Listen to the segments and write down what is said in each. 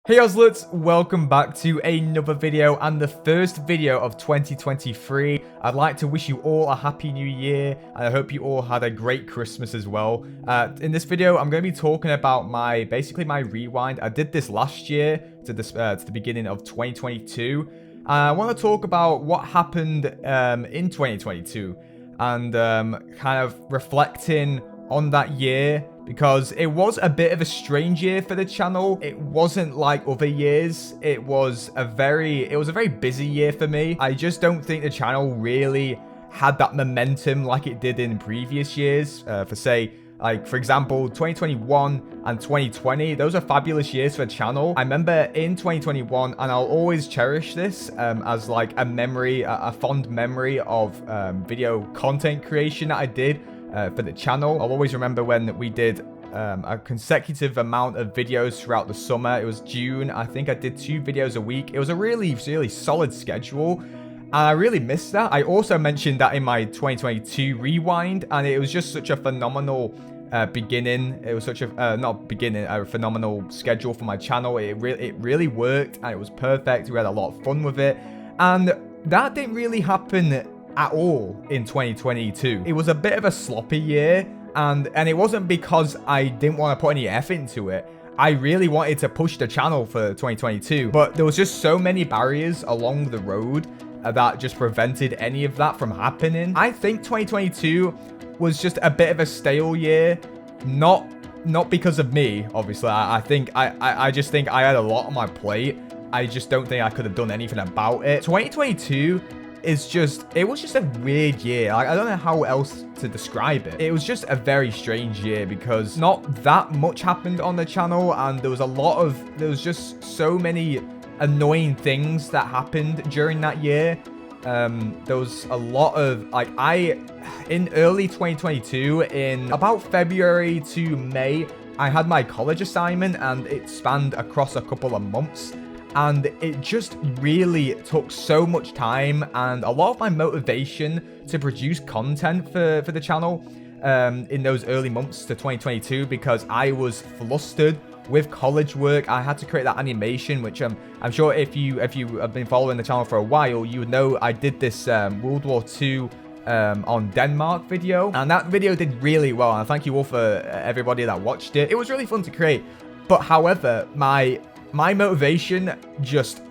Hey Ozzlets, welcome back to another video and the first video of 2023. I'd like to wish you all a happy new year and I hope you all had a great Christmas as well. In this video, I'm going to be talking about basically my rewind. I did this last year to the beginning of 2022. I want to talk about what happened in 2022 and kind of reflecting on that year, because it was a bit of a strange year for the channel. It wasn't like other years. It was a very busy year for me. I just don't think the channel really had that momentum like it did in previous years. For example, 2021 and 2020, those are fabulous years for the channel. I remember in 2021, and I'll always cherish this as like a memory, a fond memory of video content creation that I did for the channel. I'll always remember when we did a consecutive amount of videos throughout the summer. It was June. I think I did 2 videos a week. It was a really solid schedule. And I really missed that. I also mentioned that in my 2022 rewind, and it was just such a phenomenal beginning. It was such a a phenomenal schedule for my channel. It really worked and it was perfect. We had a lot of fun with it, and that didn't really happen at all in 2022. It was a bit of a sloppy year, and it wasn't because I didn't want to put any effort into it. I really wanted to push the channel for 2022, but there was just so many barriers along the road that just prevented any of that from happening. I think 2022 was just a bit of a stale year, not because of me, obviously. I just think I had a lot on my plate. I just don't think I could have done anything about it. 2022 it was just a weird year. Like, I don't know how else to describe it. It was just a very strange year because not that much happened on the channel, and there was just so many annoying things that happened during that year. There was a lot of in early 2022, in about February to May, I had my college assignment and it spanned across a couple of months. And it just really took so much time and a lot of my motivation to produce content for the channel in those early months to 2022, because I was flustered with college work. I had to create that animation, which I'm sure if you have been following the channel for a while, you would know I did this World War II on Denmark video, and that video did really well, and thank you all for everybody that watched it. It was really fun to create, but however, my motivation just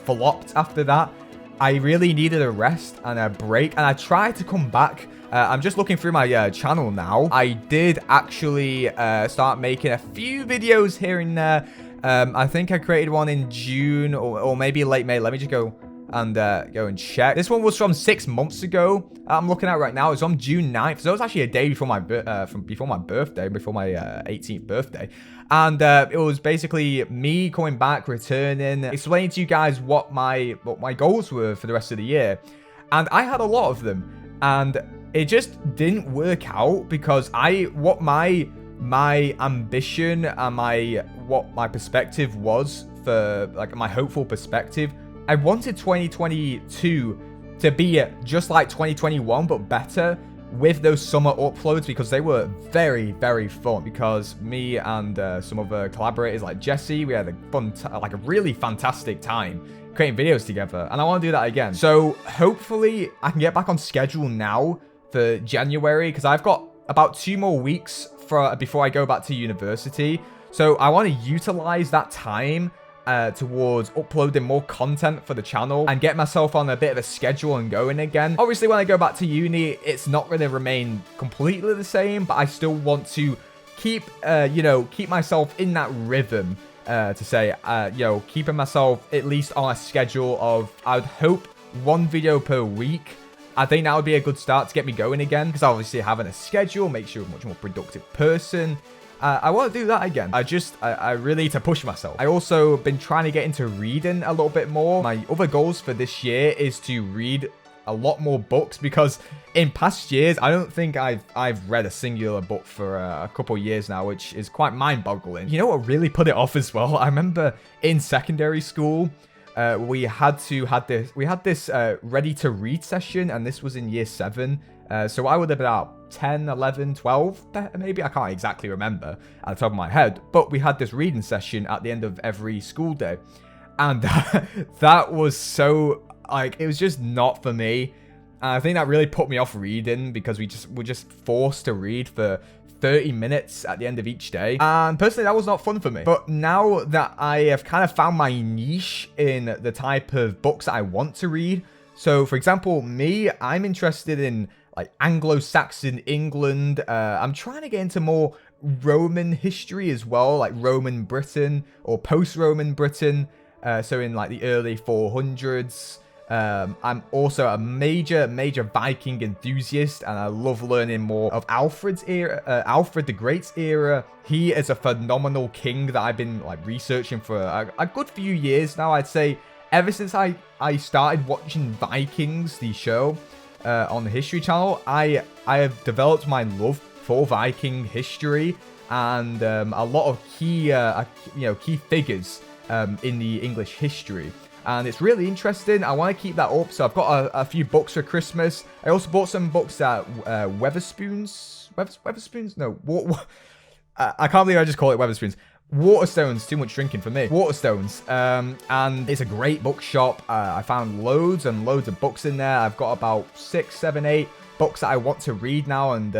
flopped after that. I really needed a rest and a break, and I tried to come back. I'm just looking through my channel now. I did actually start making a few videos here and there. I think I created one in June or maybe late May. Let me just go and check. This one was from 6 months ago. I'm looking at right now. It's on June 9th. So it was actually a day before my birthday, before my 18th birthday. And it was basically me coming back, returning, explaining to you guys what my goals were for the rest of the year. And I had a lot of them. And it just didn't work out because what my ambition and what my perspective was, for like my hopeful perspective, I wanted 2022 to be just like 2021 but better, with those summer uploads, because they were very, very fun. Because me and some other collaborators like Jesse, we had a really fantastic time creating videos together, and I want to do that again. So hopefully I can get back on schedule now for January, because I've got about 2 more weeks before I go back to university. So I want to utilize that time towards uploading more content for the channel and get myself on a bit of a schedule and going again. Obviously, when I go back to uni, it's not going to remain completely the same, but I still want to keep myself in that rhythm, keeping myself at least on a schedule of, I would hope, 1 video per week. I think that would be a good start to get me going again, because obviously having a schedule makes you a much more productive person. I want to do that again. I really need to push myself. I also been trying to get into reading a little bit more. My other goals for this year is to read a lot more books, because in past years, I don't think I've read a singular book for a couple years now, which is quite mind-boggling. You know what really put it off as well? I remember in secondary school, we had this ready to read session, and this was in year 7. So I would have been about 10, 11, 12, maybe. I can't exactly remember at the top of my head. But we had this reading session at the end of every school day. And that was so, like, it was just not for me. And I think that really put me off reading because we're just forced to read for 30 minutes at the end of each day. And personally, that was not fun for me. But now that I have kind of found my niche in the type of books that I want to read. So, for example, I'm interested in like Anglo-Saxon England. I'm trying to get into more Roman history as well, like Roman Britain or post-Roman Britain. So in like the early 400s. I'm also a major Viking enthusiast, and I love learning more of Alfred's era, Alfred the Great's era. He is a phenomenal king that I've been like researching for a good few years now. I'd say ever since I started watching Vikings, the show, on the History Channel, I have developed my love for Viking history and a lot of key figures in the English history. And it's really interesting. I want to keep that up. So I've got a few books for Christmas. I also bought some books at Weatherspoons. Weatherspoons? No. I can't believe I just call it Weatherspoons. Waterstones. Too much drinking for me. Waterstones. And it's a great bookshop. I found loads and loads of books in there. I've got about 6, 7, 8 books that I want to read now and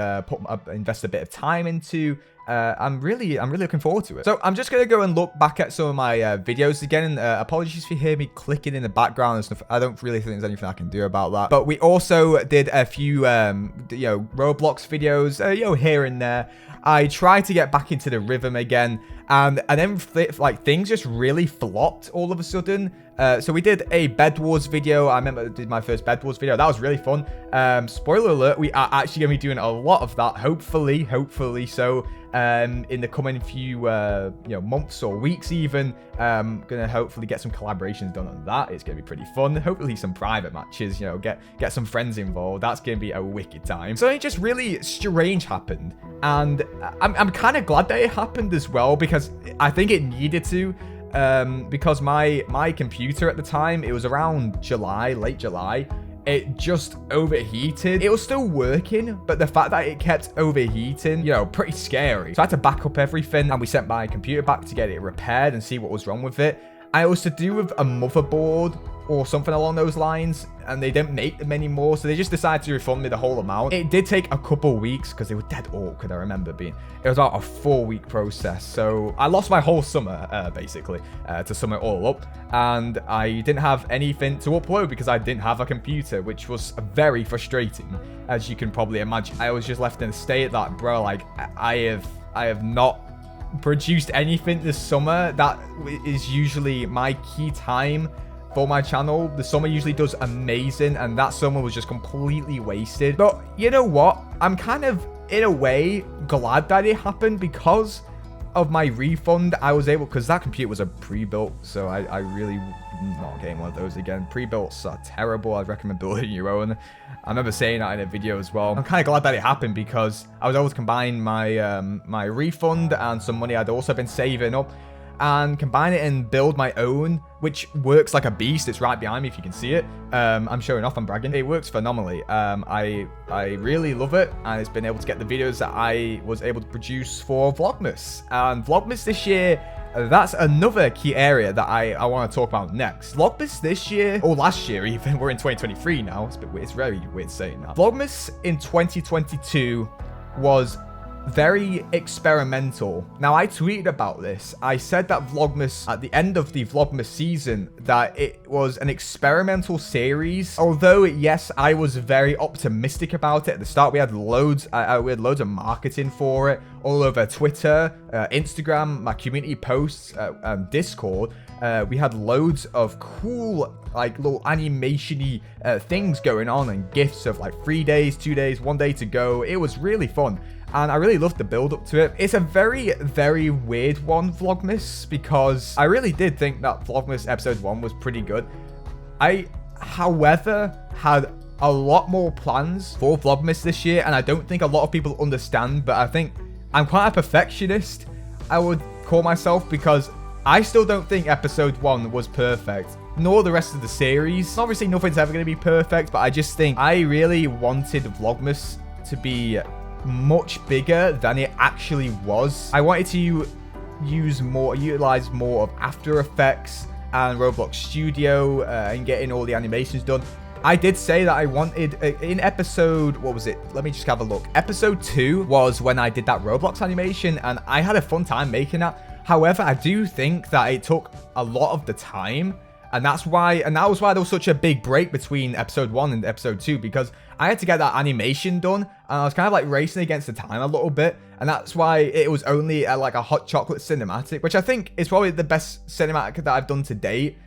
invest a bit of time into. I'm really looking forward to it. So I'm just going to go and look back at some of my videos again. And apologies if you hear me clicking in the background and stuff. I don't really think there's anything I can do about that. But we also did a few, Roblox videos, here and there. I tried to get back into the rhythm again. And then, things just really flopped all of a sudden. So we did a Bed Wars video. I remember I did my first Bed Wars video. That was really fun. Spoiler alert, we are actually going to be doing a lot of that. Hopefully so. In the coming few, months or weeks even. Going to hopefully get some collaborations done on that. It's going to be pretty fun. Hopefully some private matches, get some friends involved. That's going to be a wicked time. So it just really strange happened. And I'm kind of glad that it happened as well, because I think it needed to. Because my computer at the time, it was around July, late July, it just overheated. It was still working, but the fact that it kept overheating, pretty scary. So I had to back up everything, and we sent my computer back to get it repaired and see what was wrong with it. And it was to do with a motherboard or something along those lines, and they didn't make them anymore, so they just decided to refund me the whole amount. It did take a couple weeks because they were dead awkward. I remember it was about a 4-week process, so I lost my whole summer basically to sum it all up, and I didn't have anything to upload because I didn't have a computer, which was very frustrating, as you can probably imagine. I was just left in a state that, bro, like I have not produced anything this summer. That is usually my key time for my channel. The summer usually does amazing, and that summer was just completely wasted. But you know what? I'm kind of, in a way, glad that it happened because of my refund. I was able, because that computer was a pre-built, so I really not getting one of those again. Pre-builts are terrible. I'd recommend building your own. I remember saying that in a video as well. I'm kind of glad that it happened because I was able to combine my my refund and some money I'd also been saving up, and combine it and build my own, which works like a beast. It's right behind me if you can see it. I'm showing off, I'm bragging. It works phenomenally. I really love it, and it's been able to get the videos that I was able to produce for Vlogmas. And Vlogmas this year, that's another key area that I want to talk about next. Vlogmas this year, or last year even, we're in 2023 now. It's a bit weird. It's very weird saying that. Vlogmas in 2022 was very experimental. Now, I tweeted about this. I said that Vlogmas, at the end of the Vlogmas season, that it was an experimental series. Although, yes, I was very optimistic about it. At the start, we had loads of marketing for it all over Twitter, Instagram, my community posts, Discord. We had loads of cool, like, little animation-y things going on, and gifts of like 3 days, 2 days, 1 day to go. It was really fun. And I really loved the build up to it. It's a very, very weird one, Vlogmas, because I really did think that Vlogmas episode 1 was pretty good. I, however, had a lot more plans for Vlogmas this year, and I don't think a lot of people understand, but I think I'm quite a perfectionist, I would call myself, because I still don't think episode 1 was perfect, nor the rest of the series. Obviously, nothing's ever going to be perfect, but I just think I really wanted Vlogmas to be much bigger than it actually was. I wanted to utilize more of After Effects and Roblox Studio and getting all the animations done. I did say that I wanted, in episode, what was it? Let me just have a look. Episode 2 was when I did that Roblox animation, and I had a fun time making that. However, I do think that it took a lot of the time, and that was why there was such a big break between episode 1 and episode 2, because I had to get that animation done, and I was kind of like racing against the time a little bit, and that's why it was only like a hot chocolate cinematic, which I think is probably the best cinematic that I've done to date.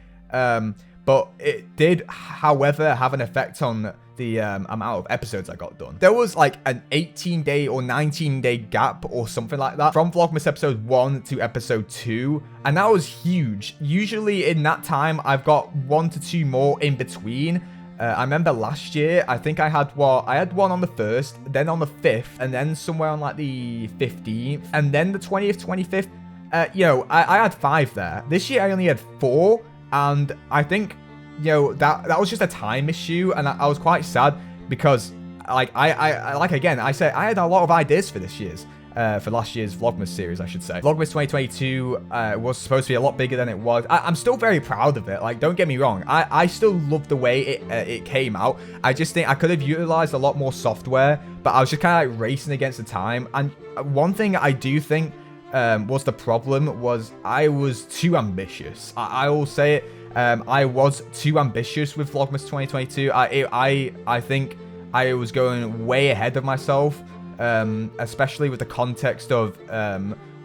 But it did, however, have an effect on the amount of episodes I got done. There was like an 18-day or 19-day gap or something like that from Vlogmas episode 1 to episode 2, and that was huge. Usually in that time, I've got 1 to 2 more in between. I remember last year, I think I had one on the 1st, then on the 5th, and then somewhere on like the 15th, and then the 20th, 25th. I had 5 there. This year, I only had 4. And I think, that was just a time issue, and I was quite sad because, like, I said I had a lot of ideas for this year's, for last year's Vlogmas series, I should say. Vlogmas 2022 was supposed to be a lot bigger than it was. I'm still very proud of it. Like, don't get me wrong. I still love the way it came out. I just think I could have utilized a lot more software, but I was just kind of like racing against the time. And one thing I do think was the problem was I was too ambitious. I will say it. I was too ambitious with Vlogmas 2022. I think I was going way ahead of myself, especially with the context of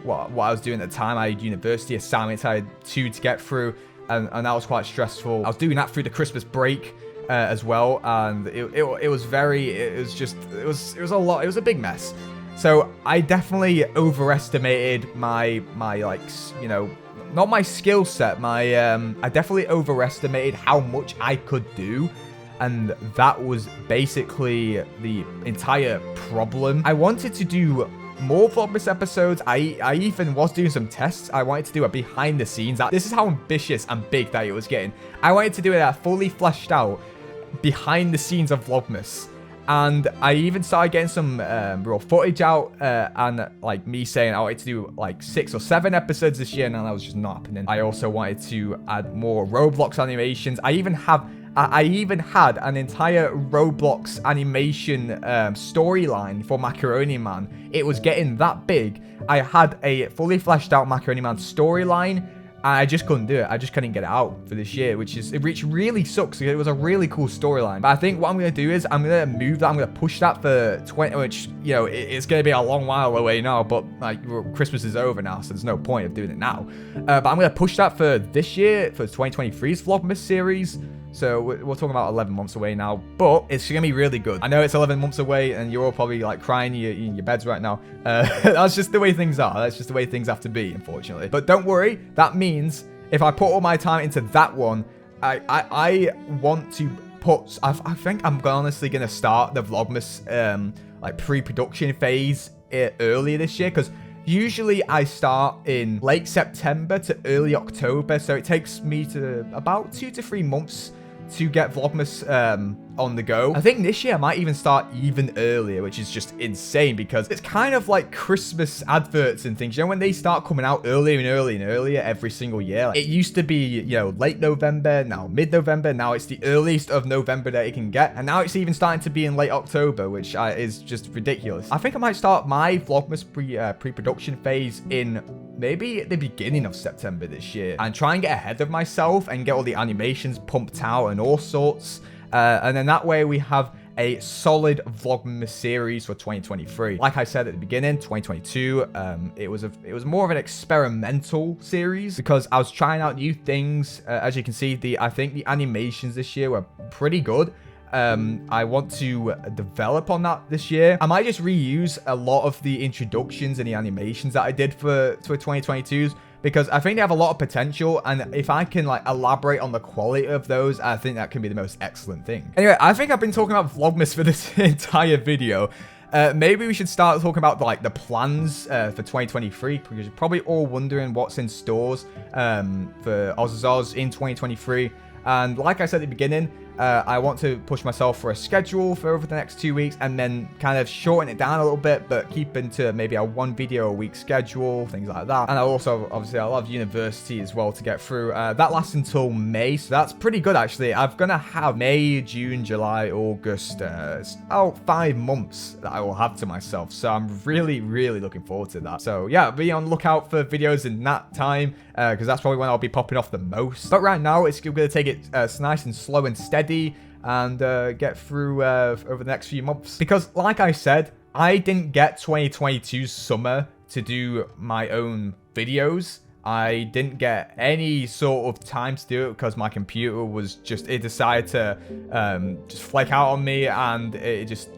what I was doing at the time. I had university assignments. I had 2 to get through, and that was quite stressful. I was doing that through the Christmas break as well, and it was a lot. It was a big mess. So I definitely overestimated my like, not my skill set. I definitely overestimated how much I could do. And that was basically the entire problem. I wanted to do more Vlogmas episodes. I even was doing some tests. I wanted to do a behind the scenes. This is how ambitious and big that it was getting. I wanted to do it fully fleshed out behind the scenes of Vlogmas. And I even started getting some raw footage out, and like me saying I wanted to do like 6 or 7 episodes this year, and that was just not happening. I also wanted to add more Roblox animations. I even had an entire Roblox animation storyline for Macaroni Man. It was getting that big. I had a fully fleshed out Macaroni Man storyline. I just couldn't do it. I just couldn't get it out for this year, which really sucks because it was a really cool storyline. But I think what I'm going to do is I'm going to move that. I'm going to push that for 20, which, it's going to be a long while away now, but like Christmas is over now, so there's no point of doing it now. But I'm going to push that for this year, for 2023's Vlogmas series. So we're talking about 11 months away now, but it's going to be really good. I know it's 11 months away and you're all probably like crying in your beds right now. That's just the way things are. That's just the way things have to be, unfortunately. But don't worry. That means if I put all my time into that one, I want to put... I think I'm honestly going to start the Vlogmas like pre-production phase earlier this year, because usually I start in late September to early October, so it takes me to about 2 to 3 months to get Vlogmas on the go. I think this year I might even start even earlier, which is just insane because it's kind of like Christmas adverts and things. When they start coming out earlier and earlier and earlier every single year. Like, it used to be, late November, now mid-November, now it's the earliest of November that it can get. And now it's even starting to be in late October, which is just ridiculous. I think I might start my Vlogmas pre-production phase in maybe at the beginning of September this year and try and get ahead of myself and get all the animations pumped out and all sorts. And then that way we have a solid Vlogmas series for 2023. Like I said at the beginning, 2022, it was more of an experimental series because I was trying out new things. As you can see, I think the animations this year were pretty good. I want to develop on that this year. I might just reuse a lot of the introductions and the animations that I did for 2022's because I think they have a lot of potential, and if I can like elaborate on the quality of those, I think that can be the most excellent thing. Anyway, I think I've been talking about Vlogmas for this entire video. Maybe we should start talking about like the plans for 2023, because you're probably all wondering what's in stores for Ozzers in 2023. And like I said at the beginning, I want to push myself for a schedule for over the next 2 weeks and then kind of shorten it down a little bit, but keep into maybe a 1 video a week schedule, things like that. And I also, obviously, I love university as well to get through. That lasts until May, so that's pretty good, actually. I'm going to have May, June, July, August, about 5 months that I will have to myself. So I'm really, really looking forward to that. So yeah, be on the lookout for videos in that time, because that's probably when I'll be popping off the most. But right now, it's going to take it nice and slow and steady and get through over the next few months. Because like I said, I didn't get 2022's summer to do my own videos. I didn't get any sort of time to do it because my computer was just, it decided to just flake out on me, and it just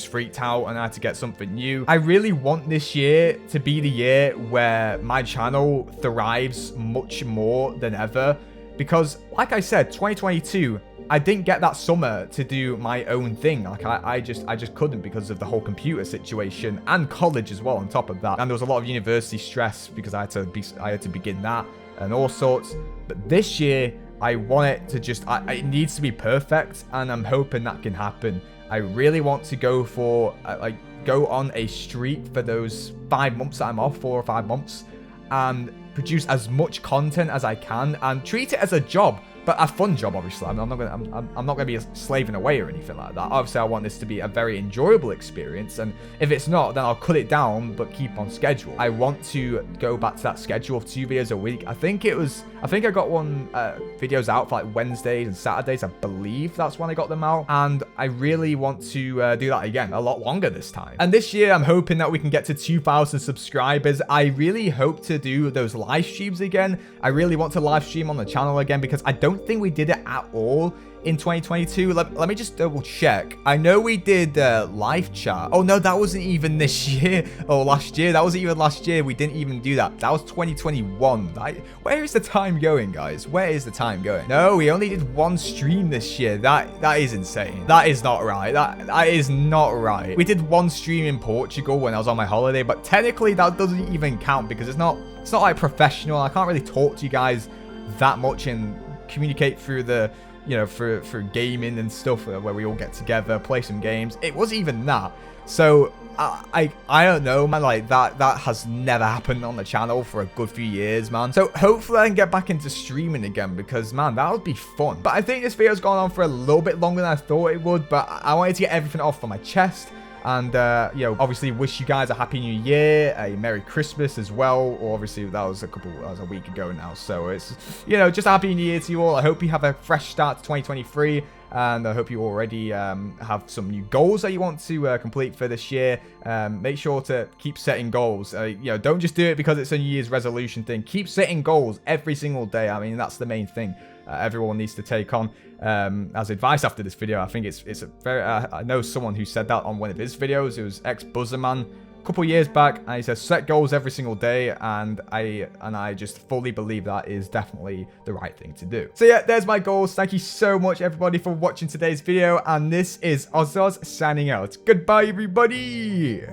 freaked out, and I had to get something new. I really want this year to be the year where my channel thrives much more than ever, because like I said, 2022, I didn't get that summer to do my own thing. Like I just couldn't because of the whole computer situation and college as well on top of that. And there was a lot of university stress because I had to begin that and all sorts. But this year, I want it to just, it needs to be perfect, and I'm hoping that can happen. I really want to go for, go on a streak for those 5 months that I'm off, 4 or 5 months, and produce as much content as I can and treat it as a job. But a fun job, obviously. I'm not gonna be slaving away or anything like that. Obviously, I want this to be a very enjoyable experience, and if it's not, then I'll cut it down, but keep on schedule. I want to go back to that schedule of 2 videos a week. I think I got one videos out for like Wednesdays and Saturdays. I believe that's when I got them out, and I really want to do that again a lot longer this time. And this year, I'm hoping that we can get to 2,000 subscribers. I really hope to do those live streams again. I really want to live stream on the channel again because I don't think we did it at all in 2022. Let me just double check. I know we did live chat. Oh no, that wasn't even this year or last year. That wasn't even last year. We didn't even do that. That was 2021. Where is the time going, guys? Where is the time going? No, we only did 1 stream this year. That is insane. That is not right. That is not right. We did 1 stream in Portugal when I was on my holiday, but technically that doesn't even count because it's not like professional. I can't really talk to you guys that much and communicate through the, for gaming and stuff where we all get together, play some games. It wasn't even that. So I don't know, man. Like that has never happened on the channel for a good few years, man. So hopefully I can get back into streaming again because, man, that would be fun. But I think this video's gone on for a little bit longer than I thought it would, but I wanted to get everything off on my chest. And, obviously wish you guys a happy new year, a Merry Christmas as well. Or obviously that was a week ago now. So it's, just a happy new year to you all. I hope you have a fresh start to 2023. And I hope you already have some new goals that you want to complete for this year. Make sure to keep setting goals. Don't just do it because it's a New Year's resolution thing. Keep setting goals every single day. I mean, that's the main thing everyone needs to take on as advice after this video. I think it's a very... I know someone who said that on one of his videos. It was ex-Buzzerman a couple years back, and he says set goals every single day, and I just fully believe that is definitely the right thing to do. So yeah, there's my goals. Thank you so much, everybody, for watching today's video, and this is Ozzers signing out. Goodbye, everybody.